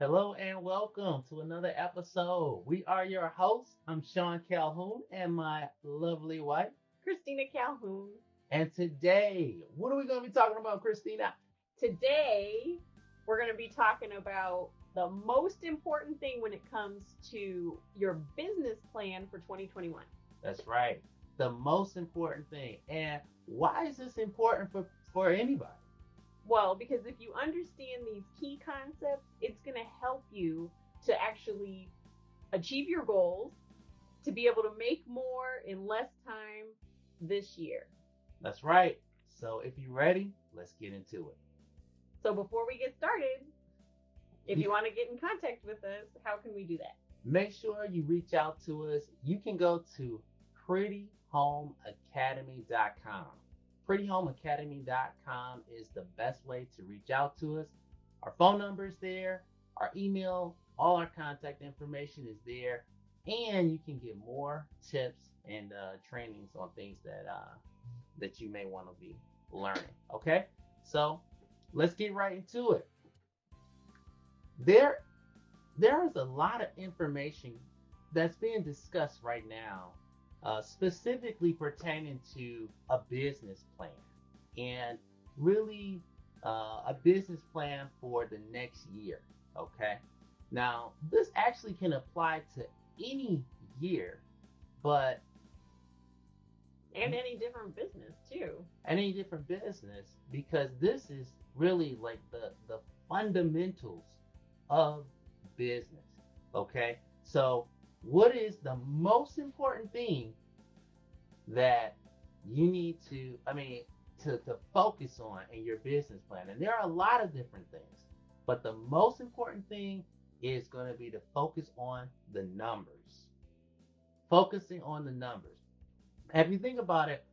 Hello and welcome to another episode. We are your hosts. I'm Sean Calhoun and my lovely wife. Christina Calhoun. And today, what are we going to be talking about, Christina? Today, we're going to be talking about the most important thing when it comes to your business plan for 2021. That's right. The most important thing. And why is this important for anybody? Well, because if you understand these key concepts, it's going to help you to actually achieve your goals, to be able to make more in less time this year. That's right. So if you're ready, let's get into it. So, before we get started, if you want to get in contact with us, how can we do that? Make sure you reach out to us. You can go to prettyhomeacademy.com. Prettyhomeacademy.com is the best way to reach out to us. Our phone number is there, our email, all our contact information is there, and you can get more tips and trainings on things that you may want to be learning. Okay, so let's get right into it. There there is a lot of information that's being discussed right now, specifically pertaining to a business plan and really a business plan for the next year. Okay. Now, this actually can apply to any year, but And any different business, too. any different business because this is really like the fundamentals of business. Okay, so what is the most important thing that you need to, to focus on in your business plan? And there are a lot of different things, but the most important thing is going to be to focus on the numbers. Focusing on the numbers. If you think about it,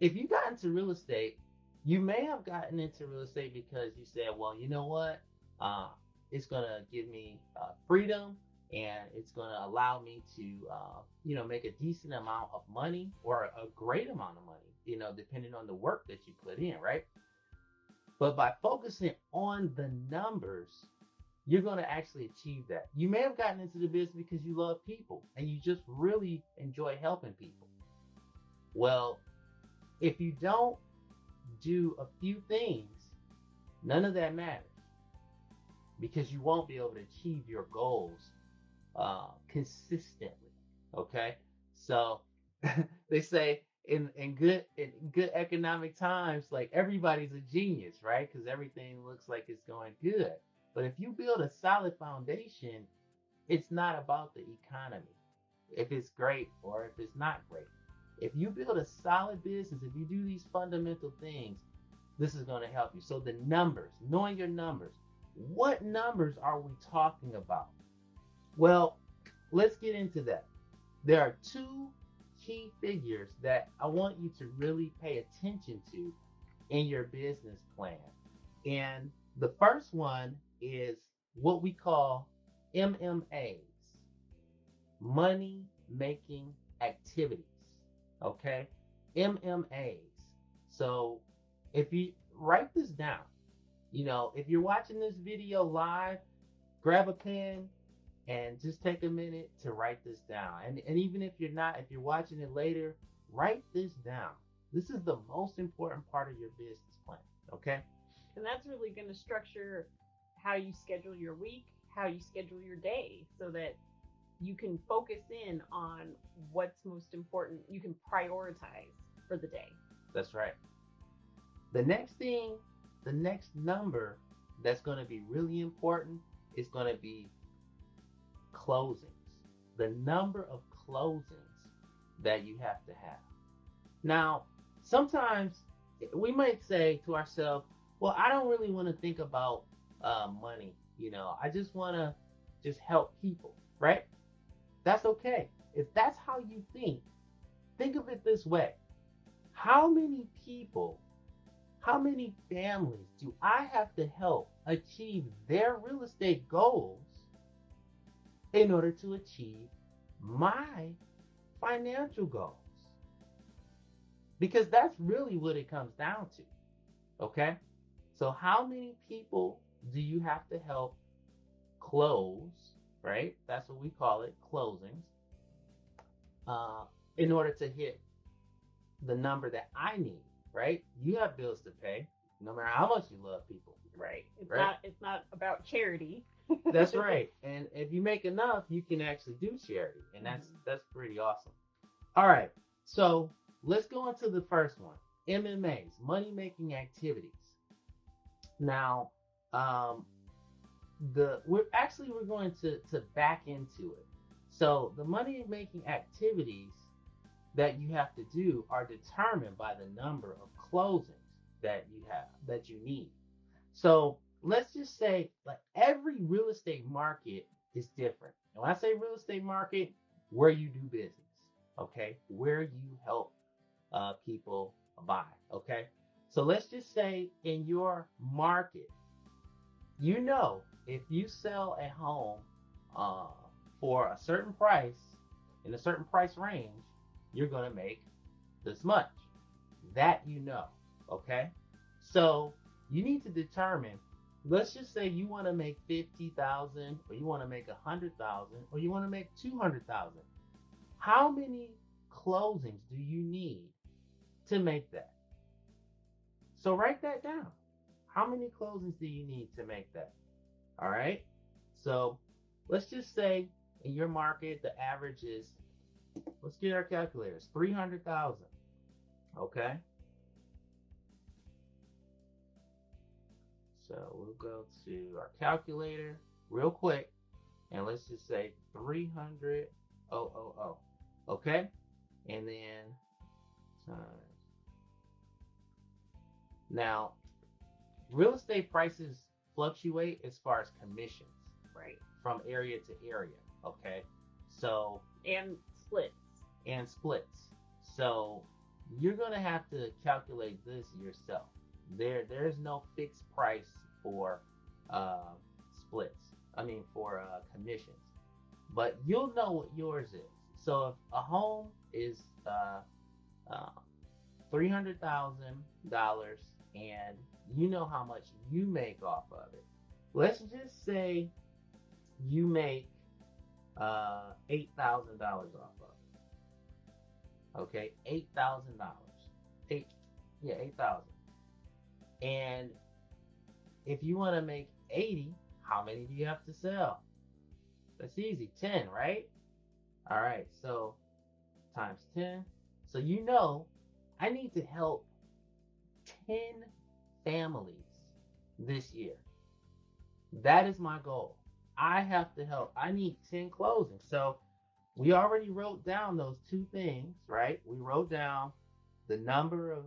if you got into real estate, you may have gotten into real estate because you said, well, you know what? Uh, it's going to give me freedom and it's going to allow me to, make a decent amount of money or a great amount of money, depending on the work that you put in, right? But by focusing on the numbers, you're going to actually achieve that. You may have gotten into the business because you love people and you just really enjoy helping people. Well, if you don't do a few things, none of that matters because you won't be able to achieve your goals consistently. Okay, so they say in good economic times, like everybody's a genius, right? Because everything looks like it's going good. But if you build a solid foundation, it's not about the economy, if it's great or if it's not great. If you build a solid business, if you do these fundamental things, this is going to help you. So the numbers, knowing your numbers, what numbers are we talking about? Well, let's get into that. There are two key figures that I want you to really pay attention to in your business plan. And the first one is what we call MMAs, money making activities. Okay? MMAs. So if you write this down, if you're watching this video live, grab a pen and just take a minute to write this down. And even if you're not, if you're watching it later, write this down. This is the most important part of your business plan. Okay? And that's really going to structure how you schedule your week, how you schedule your day, so that you can focus in on what's most important. You can prioritize for the day. That's right. The next thing, the next number that's going to be really important is going to be closings. The number of closings that you have to have. Now, sometimes we might say to ourselves, well, I don't really want to think about money. I just want to just help people, right? That's okay. If that's how you think of it this way. How many people, how many families do I have to help achieve their real estate goals in order to achieve my financial goals? Because that's really what it comes down to. Okay? So, how many people do you have to help close, right? That's what we call it, closings, uh, in order to hit the number that I need, right? You have bills to pay, no matter how much you love people, Right. It's right? not about charity. That's right. And if you make enough, you can actually do charity, and Mhm. that's pretty awesome. All right, so let's go into the first one: MMAs, money making activities. Now, um, we're going to back into it. So the money making activities that you have to do are determined by the number of closings that you need. So let's just say like every real estate market is different. And when I say real estate market, where you do business, okay, where you help people buy, okay. So let's just say in your market, if you sell a home uh, for a certain price in a certain price range, you're gonna make this much. That okay? So you need to determine, let's just say you want to make 50,000 or you want to make 100,000 or you want to make 200,000. How many closings do you need to make that? So write that down. How many closings do you need to make that? All right? So let's just say in your market the average is, let's get our calculators, 300,000. Okay? So we'll go to our calculator real quick and let's just say 300,000. Okay? And then times. Now, real estate prices fluctuate as far as commissions Right. from area to area. Okay? So, And splits. and splits. So, you're going to have to calculate this yourself. There's no fixed price for uh, splits. I mean for commissions, but you'll know what yours is. So if a home is uh, $300,000 and you know how much you make off of it, let's just say you make $8,000 off of it. Okay, $8,000. Eight, yeah, 8,000. And if you want to make 80, how many do you have to sell? That's easy. 10, right? All right. So times 10. So I need to help 10 families this year. That is my goal. I have to help. I need 10 closings. So we already wrote down those two things, right? We wrote down the number of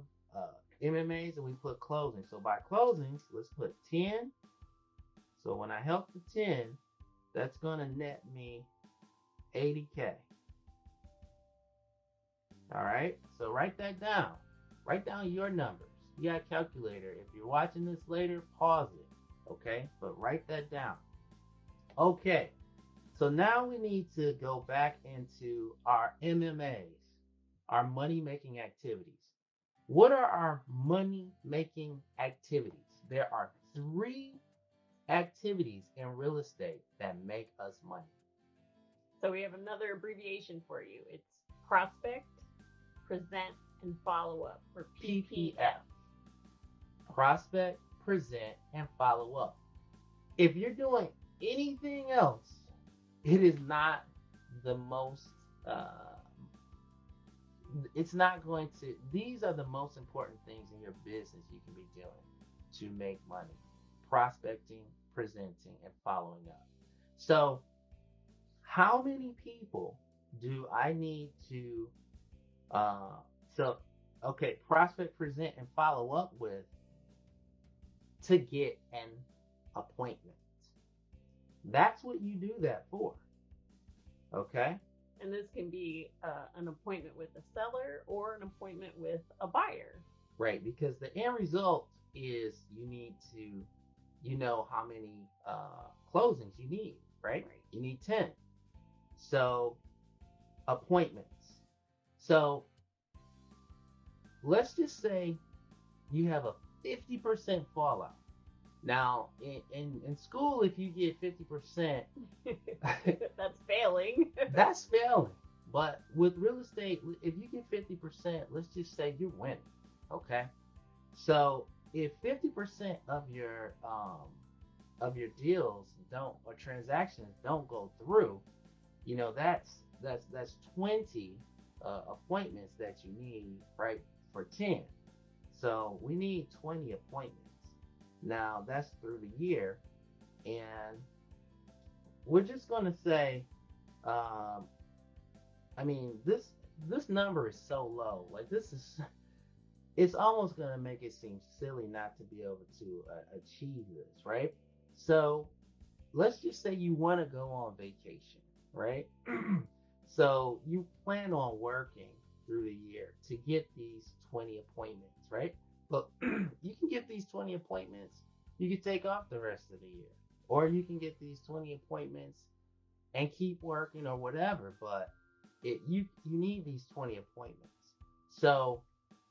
MMAs and we put closings. So by closings, let's put 10. So when I help the 10, that's going to net me 80K. All right. So write that down. Write down your numbers. You got a calculator. If you're watching this later, pause it. Okay. But write that down. Okay. So now we need to go back into our MMAs, our money making activities. What are our money making activities? There are three activities in real estate that make us money. So we have another abbreviation for you. It's prospect, present, and follow up, or PPF. PPF. Prospect, present, and follow up. If you're doing anything else, it is not the most, uh, it's not going to, these are the most important things in your business you can be doing to make money: prospecting, presenting, and following up. So, how many people do I need to, uh, so, okay, prospect, present, and follow up with to get an appointment? That's what you do that for. Okay? And this can be an appointment with a seller or an appointment with a buyer. Right, because the end result is you know how many closings you need, right? Right. You need 10. So, appointments. So, let's just say you have a 50% fallout. Now, in school, if you get 50%, That's failing. that's failing. But with real estate, if you get 50%, let's just say you're winning. Okay. So if 50% of your deals don't or transactions don't go through, that's 20 appointments that you need, right, for 10. So we need 20 appointments. Now that's through the year, and we're just gonna say, um, I mean, this number is so low. Like this is, it's almost gonna make it seem silly not to be able to achieve this, right? So let's just say you want to go on vacation, right? So you plan on working through the year to get these 20 appointments, right? But you can get these 20 appointments, you can take off the rest of the year. Or you can get these 20 appointments and keep working or whatever, but you need these 20 appointments. So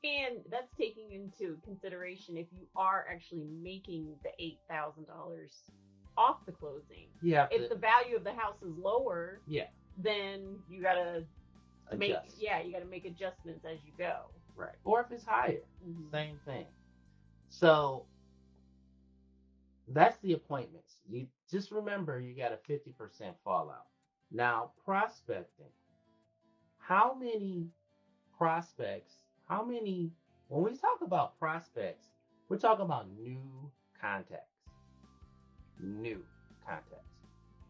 And that's taking into consideration if you are actually making the $8,000 off the closing. you have If to, the value of the house is lower, yeah, then you gotta make adjust. you gotta make adjustments as you go. Right. Or if it's higher, Mm-hmm. same thing. So that's the appointments. You just remember you got a 50% fallout. Now, prospecting. How many prospects, how many, when we talk about prospects, we're talking about contacts, new contacts,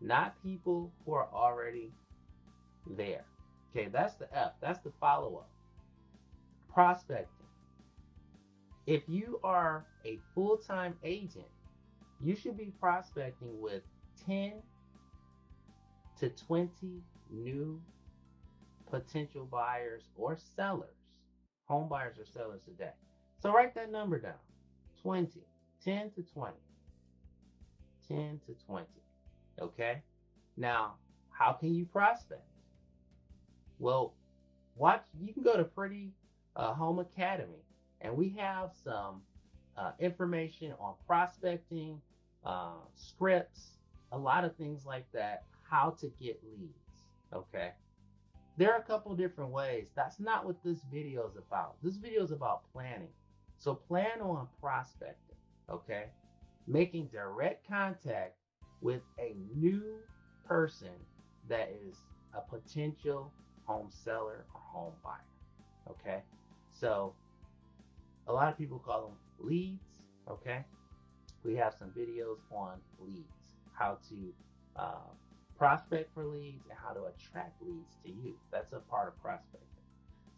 not people who are already there. Okay, that's the F, that's the follow up. Prospecting. If you are a full time agent, you should be prospecting with 10 to 20 new potential buyers or sellers, home buyers or sellers a day. So write that number down 20, 10 to 20, 10 to 20. Okay? Now, how can you prospect? Well, watch, you can go to Pretty Home Academy, and we have some information on prospecting, scripts, a lot of things like that, how to get leads. Okay? There are a couple different ways. That's not what this video is about. This video is about planning. So plan on prospecting, okay? Making direct contact with a new person that is a potential home seller or home buyer, okay? So a lot of people call them leads, okay? We have some videos on leads, how to prospect for leads and how to attract leads to you. That's a part of prospecting.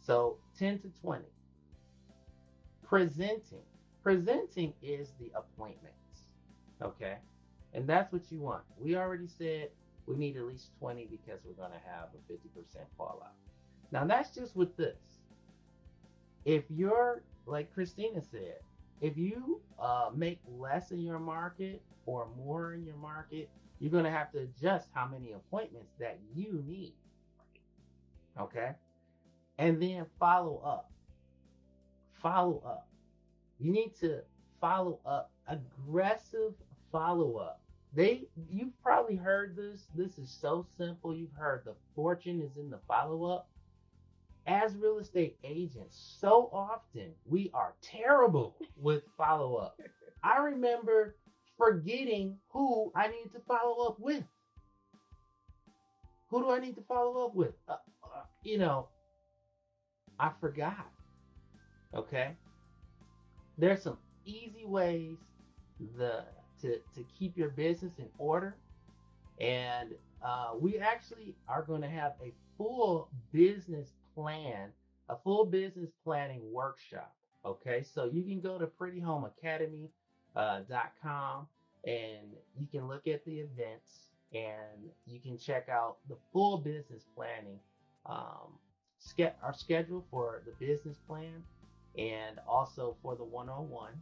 So 10 to 20. Presenting. Presenting is the appointments. Okay? And that's what you want. We already said we need at least 20 because we're going to have a 50% fallout. Now that's just with this. If you're, like Christina said, if you make less in your market or more in your market, you're going to have to adjust how many appointments that you need. Okay? And then follow up. Follow up. You need to follow up. Aggressive follow up. You've probably heard this. This is so simple. You've heard the fortune is in the follow up. As real estate agents, so often we are terrible with follow up. I remember forgetting who I need to follow up with. Who do I need to follow up with? You know, I forgot. Okay. There's some easy ways to keep your business in order, and we actually are going to have a full business plan, a full business planning workshop. Okay, so you can go to prettyhomeacademy.com and you can look at the events and you can check out the full business planning, our schedule for the business plan, and also for the one-on-one.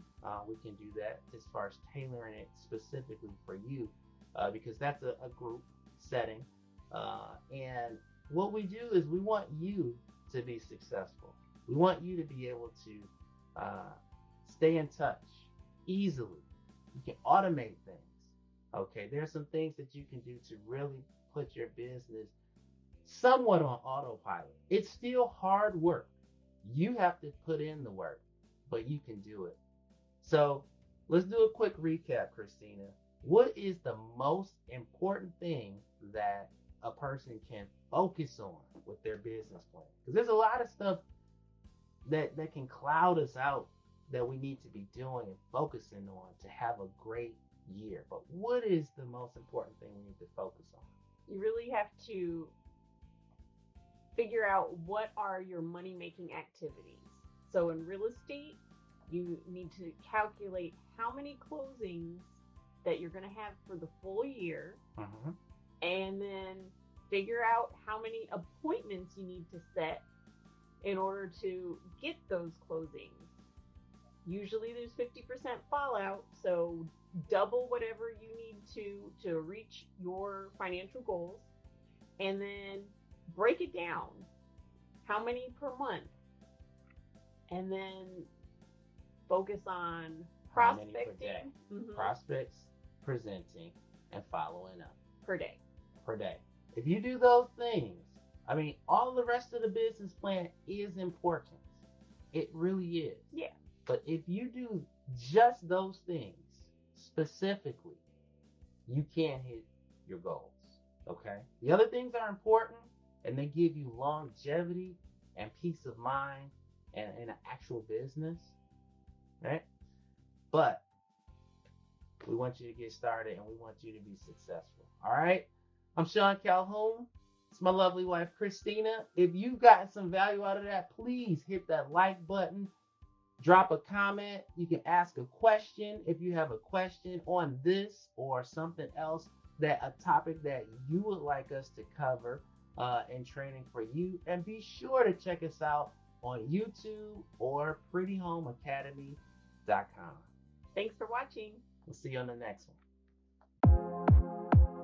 We can do that as far as tailoring it specifically for you, because that's a group setting. And what we do is we want you to be successful. We want you to be able to stay in touch easily. You can automate things. Okay, there's some things that you can do to really put your business somewhat on autopilot. It's still hard work. You have to put in the work, but you can do it. So let's do a quick recap, Christina. What is the most important thing that a person can focus on with their business plan? Because there's a lot of stuff that can cloud us out that we need to be doing and focusing on to have a great year. But what is the most important thing we need to focus on? You really have to figure out what are your money making activities. So in real estate, you need to calculate how many closings that you're going to have for the full year, Mm-hmm. and then figure out how many appointments you need to set in order to get those closings. Usually there's 50% fallout, so double whatever you need to reach your financial goals, and then break it down. How many per month? And then focus on How many per day? prospecting. Mhm. Prospects, presenting, and following up Per day. per day. If you do those things, I mean, all the rest of the business plan is important. It really is. Yeah. But if you do just those things specifically, you can hit your goals. Okay? The other things are important and they give you longevity and peace of mind and an actual business, right? But we want you to get started and we want you to be successful. All right? I'm Sean Calhoun. It's my lovely wife, Christina. If you've gotten some value out of that, please hit that like button. Drop a comment. You can ask a question if you have a question on this or something else, that a topic that you would like us to cover in training for you. And be sure to check us out on YouTube or prettyhomeacademy.com. Thanks for watching. We'll see you on the next one.